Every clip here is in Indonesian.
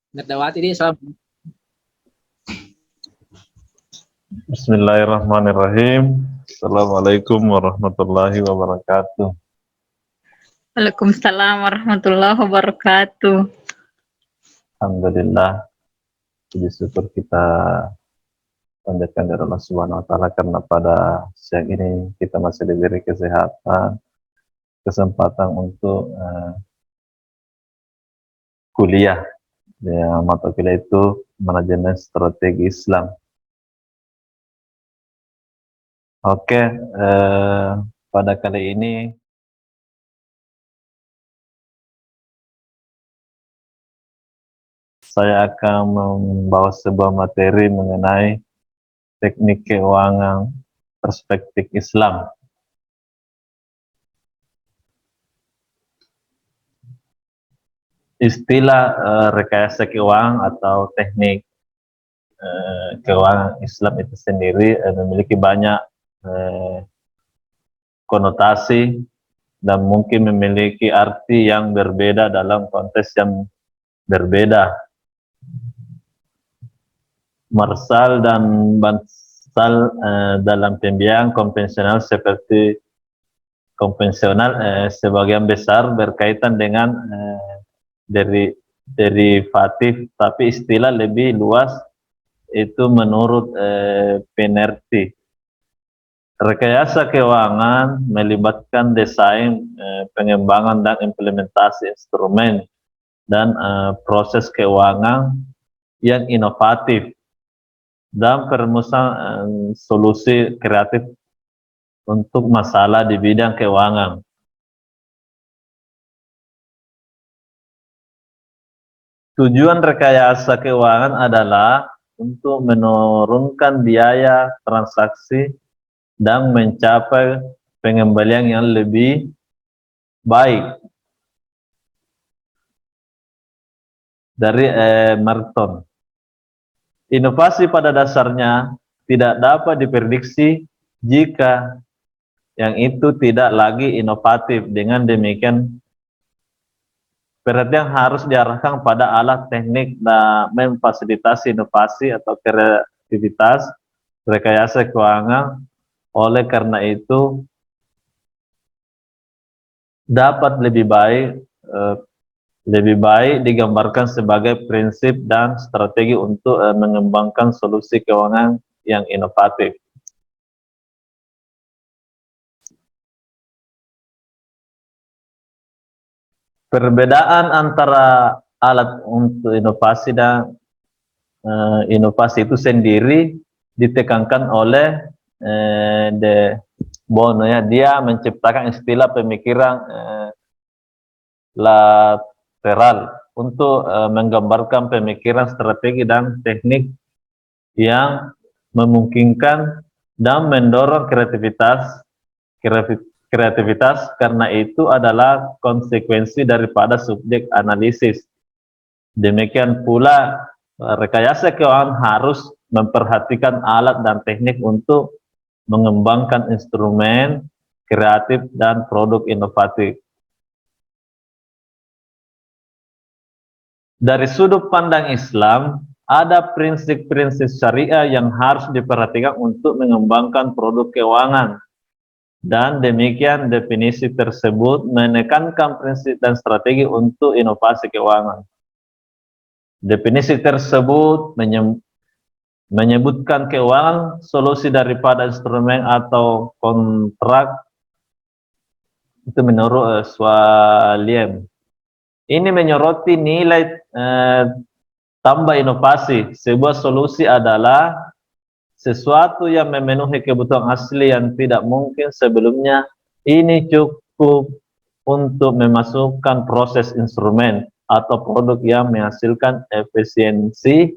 Nerdawati ini salam. Bismillahirrahmanirrahim. Assalamualaikum warahmatullahi wabarakatuh. Waalaikumsalam warahmatullahi wabarakatuh. Alhamdulillah, puji syukur kita panjatkan dari Allah Subhanahu wa taala karena pada siang ini kita masih diberi kesehatan, kesempatan untuk kuliah. Ya, mata kuliah itu manajemen strategi Islam. Oke, pada kali ini saya akan membawa sebuah materi mengenai teknik keuangan perspektif Islam. Istilah rekayasa keuangan atau teknik keuangan Islam itu sendiri memiliki banyak konotasi dan mungkin memiliki arti yang berbeda dalam konteks yang berbeda. Marsal dan Bansal dalam pembiayaan konvensional sebagian besar berkaitan dengan derivatif, tapi istilah lebih luas itu menurut Penerti. Rekayasa keuangan melibatkan desain, pengembangan dan implementasi instrumen dan proses keuangan yang inovatif dan perumusan solusi kreatif untuk masalah di bidang keuangan. Tujuan rekayasa keuangan adalah untuk menurunkan biaya transaksi dan mencapai pengembalian yang lebih baik. Dari Merton. Inovasi pada dasarnya tidak dapat diprediksi jika yang itu tidak lagi inovatif. Dengan demikian, perhatian harus diarahkan pada alat teknik dan memfasilitasi inovasi atau kreativitas rekayasa keuangan. Oleh karena itu, dapat lebih baik digambarkan sebagai prinsip dan strategi untuk mengembangkan solusi keuangan yang inovatif. Perbedaan antara alat untuk inovasi dan inovasi itu sendiri ditekankan oleh De Bono, ya. Dia menciptakan istilah pemikiran lateral untuk menggambarkan pemikiran strategi dan teknik yang memungkinkan dan mendorong kreativitas karena itu adalah konsekuensi daripada subjek analisis. Demikian pula rekayasa keuangan harus memperhatikan alat dan teknik untuk mengembangkan instrumen kreatif dan produk inovatif. Dari sudut pandang Islam, ada prinsip-prinsip syariah yang harus diperhatikan untuk mengembangkan produk keuangan. Dan demikian definisi tersebut menekankan prinsip dan strategi untuk inovasi keuangan. Definisi tersebut menyebutkan keuangan solusi daripada instrumen atau kontrak itu menurut Swaliem. Ini menyoroti nilai tambah inovasi. Sebuah solusi adalah sesuatu yang memenuhi kebutuhan asli yang tidak mungkin sebelumnya. Ini cukup untuk memasukkan proses instrumen atau produk yang menghasilkan efisiensi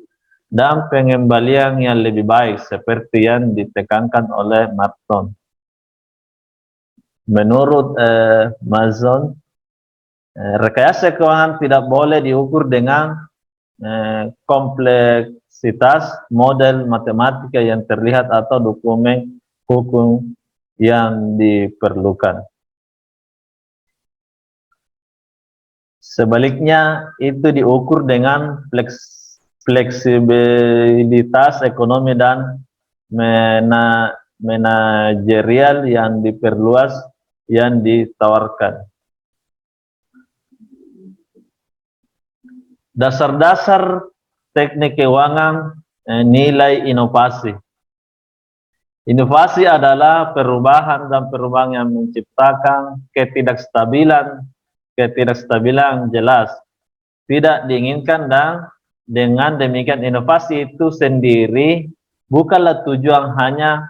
dan pengembalian yang lebih baik seperti yang ditekankan oleh Merton. Menurut Mazon, rekayasa keuangan tidak boleh diukur dengan kompleksitas model matematika yang terlihat atau dokumen hukum yang diperlukan. Sebaliknya, itu diukur dengan fleksibilitas ekonomi dan manajerial yang diperluas, yang ditawarkan. Dasar-dasar teknik keuangan, nilai inovasi. Inovasi adalah perubahan yang menciptakan ketidakstabilan jelas, tidak diinginkan, dan dengan demikian inovasi itu sendiri bukanlah tujuan hanya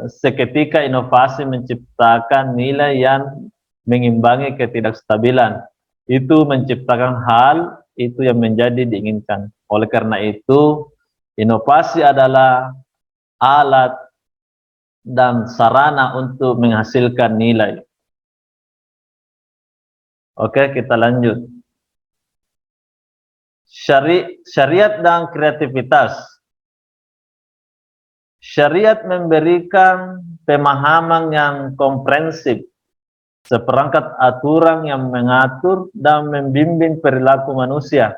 seketika. Inovasi menciptakan nilai yang mengimbangi ketidakstabilan, itu menciptakan hal itu yang menjadi diinginkan. Oleh karena itu, inovasi adalah alat dan sarana untuk menghasilkan nilai. Oke, kita lanjut. Syariat dan kreativitas. Syariat memberikan pemahaman yang komprehensif, seperangkat aturan yang mengatur dan membimbing perilaku manusia.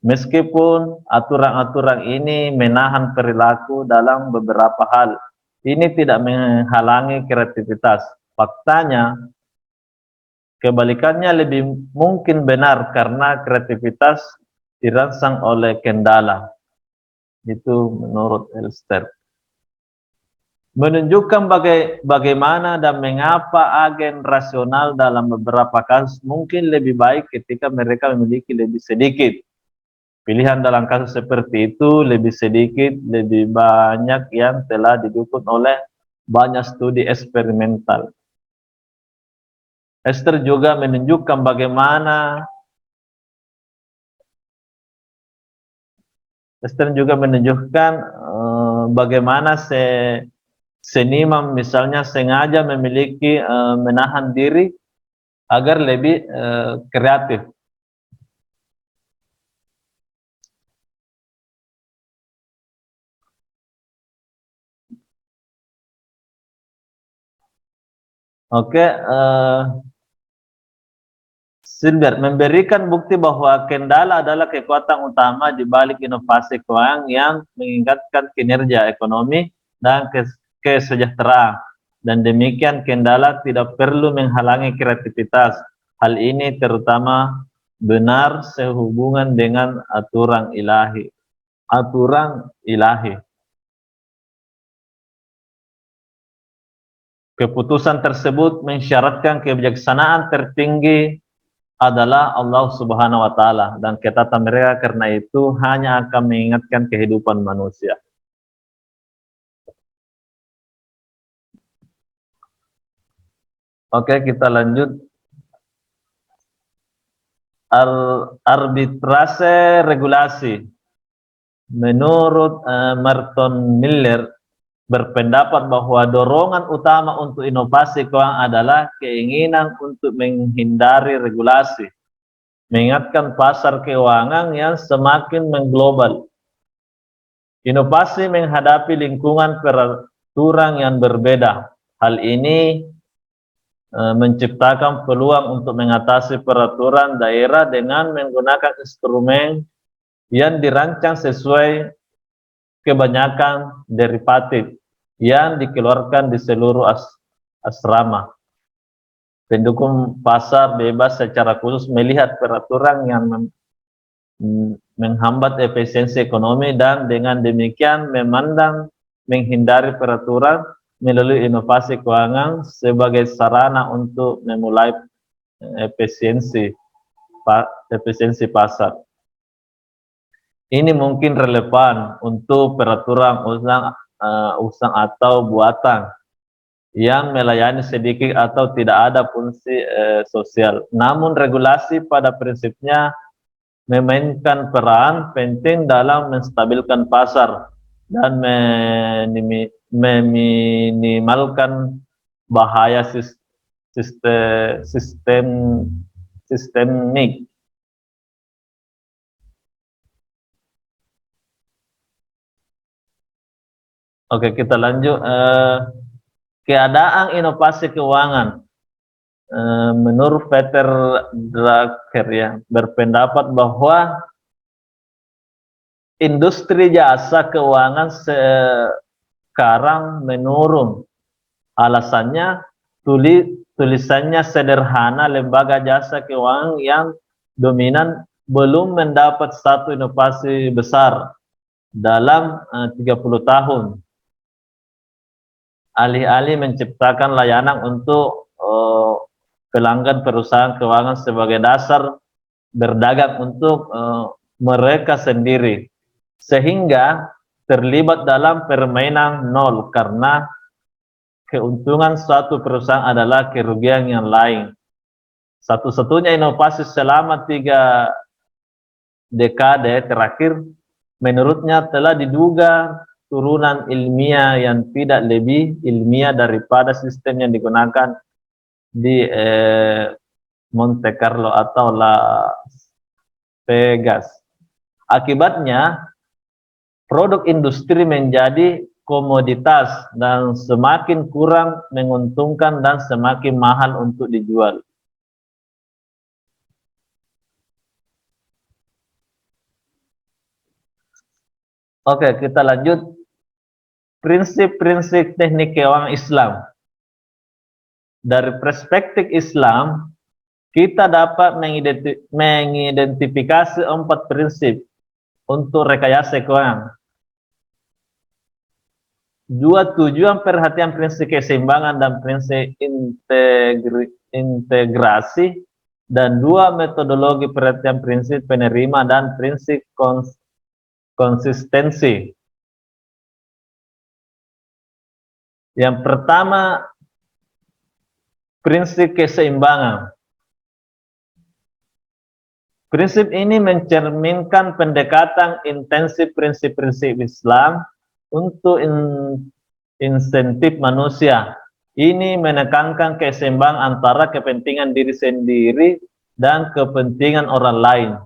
Meskipun aturan-aturan ini menahan perilaku dalam beberapa hal, ini tidak menghalangi kreativitas. Faktanya, kebalikannya lebih mungkin benar, karena kreativitas dirangsang oleh kendala. Itu menurut Elster. Menunjukkan bagaimana dan mengapa agen rasional dalam beberapa kasus mungkin lebih baik ketika mereka memiliki lebih sedikit pilihan. Dalam kasus seperti itu, lebih sedikit, lebih banyak yang telah didukung oleh banyak studi eksperimental. Esther juga menunjukkan bagaimana seniman misalnya sengaja memiliki menahan diri agar lebih kreatif. Oke, Silbert memberikan bukti bahwa kendala adalah kekuatan utama di balik inovasi keuangan yang meningkatkan kinerja ekonomi dan kesejahteraan. Dan demikian kendala tidak perlu menghalangi kreativitas. Hal ini terutama benar sehubungan dengan aturan ilahi. Keputusan tersebut mensyaratkan kebijaksanaan tertinggi adalah Allah Subhanahu wa Ta'ala, dan ketatan mereka karena itu hanya akan mengingatkan kehidupan manusia. Oke, kita lanjut. Arbitrase regulasi. Menurut Merton Miller berpendapat bahwa dorongan utama untuk inovasi keuangan adalah keinginan untuk menghindari regulasi, mengingatkan pasar keuangan yang semakin mengglobal. Inovasi menghadapi lingkungan peraturan yang berbeda. Hal ini menciptakan peluang untuk mengatasi peraturan daerah dengan menggunakan instrumen yang dirancang sesuai kebanyakan derivatif yang dikeluarkan di seluruh asrama. Pendukung pasar bebas secara khusus melihat peraturan yang menghambat efisiensi ekonomi, dan dengan demikian memandang menghindari peraturan melalui inovasi keuangan sebagai sarana untuk memulai efisiensi pasar. Ini mungkin relevan untuk peraturan usang atau buatan yang melayani sedikit atau tidak ada fungsi sosial. Namun regulasi pada prinsipnya memainkan peran penting dalam menstabilkan pasar dan meminimalkan bahaya sistemik. Oke, kita lanjut. Keadaan inovasi keuangan. menurut Peter Drucker ya, berpendapat bahwa industri jasa keuangan sekarang menurun. Alasannya tulisannya sederhana, lembaga jasa keuangan yang dominan belum mendapat satu inovasi besar dalam 30 tahun. Alih-alih menciptakan layanan untuk pelanggan perusahaan keuangan sebagai dasar berdagang untuk mereka sendiri, sehingga terlibat dalam permainan nol karena keuntungan suatu perusahaan adalah kerugian yang lain. Satu-satunya inovasi selama 3 dekade terakhir menurutnya telah diduga turunan ilmiah yang tidak lebih ilmiah daripada sistem yang digunakan di Monte Carlo atau Las Vegas. Akibatnya, produk industri menjadi komoditas dan semakin kurang menguntungkan dan semakin mahal untuk dijual. Oke, kita lanjut. Prinsip-prinsip teknik keuangan Islam. Dari perspektif Islam, kita dapat mengidentifikasi 4 prinsip untuk rekayasa keuangan. 2 tujuan perhatian prinsip keseimbangan dan prinsip integrasi, dan 2 metodologi perhatian prinsip penerima dan prinsip konsistensi. Yang pertama, prinsip keseimbangan. Prinsip ini mencerminkan pendekatan intensif prinsip-prinsip Islam untuk insentif manusia. Ini menekankan keseimbangan antara kepentingan diri sendiri dan kepentingan orang lain.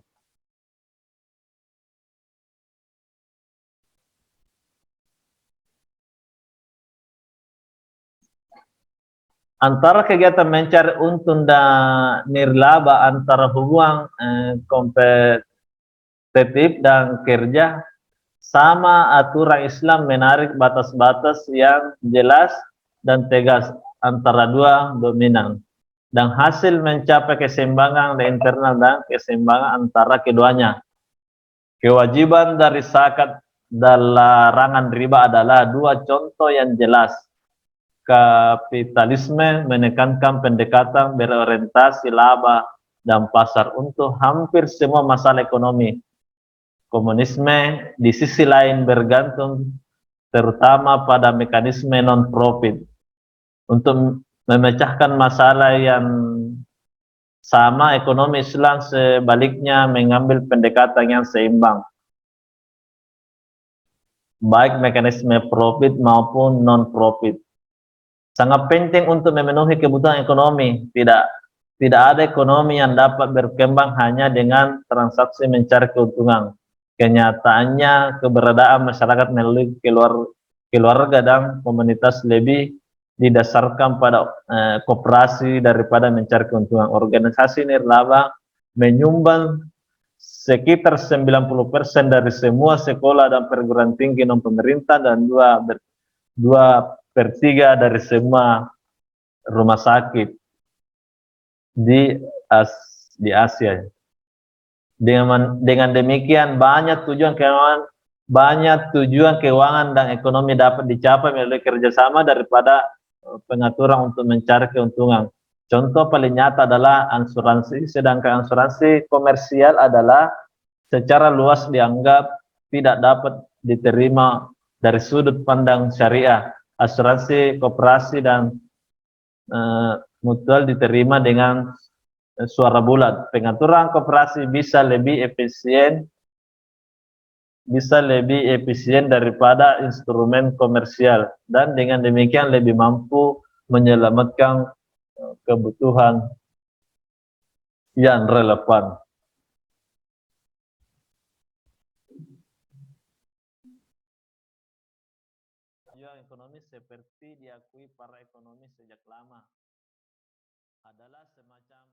Antara kegiatan mencari untung dan nirlaba, antara hubungan kompetitif dan kerja, sama aturan Islam menarik batas-batas yang jelas dan tegas antara dua dominan, dan hasil mencapai keseimbangan internal dan keseimbangan antara keduanya. Kewajiban dari zakat dan larangan riba adalah 2 contoh yang jelas. Kapitalisme menekankan pendekatan berorientasi laba dan pasar untuk hampir semua masalah ekonomi. Komunisme di sisi lain bergantung terutama pada mekanisme non-profit untuk memecahkan masalah yang sama. Ekonomi Islam sebaliknya mengambil pendekatan yang seimbang, baik mekanisme profit maupun non-profit. Sangat penting untuk memenuhi kebutuhan ekonomi. Tidak ada ekonomi yang dapat berkembang hanya dengan transaksi mencari keuntungan. Kenyataannya, keberadaan masyarakat melalui keluarga dan komunitas lebih didasarkan pada koperasi daripada mencari keuntungan. Organisasi nirlaba menyumbang sekitar 90% dari semua sekolah dan perguruan tinggi non pemerintah dan 2/3 dari semua rumah sakit di Asia. Dengan demikian banyak tujuan keuangan dan ekonomi dapat dicapai melalui kerjasama daripada pengaturan untuk mencari keuntungan. Contoh paling nyata adalah asuransi, sedangkan asuransi komersial adalah secara luas dianggap tidak dapat diterima dari sudut pandang syariah. Asuransi koperasi dan mutual diterima dengan suara bulat. Pengaturan koperasi bisa lebih efisien daripada instrumen komersial, dan dengan demikian lebih mampu menyelamatkan kebutuhan yang relevan. Ekonomi seperti diakui para ekonomi sejak lama adalah semacam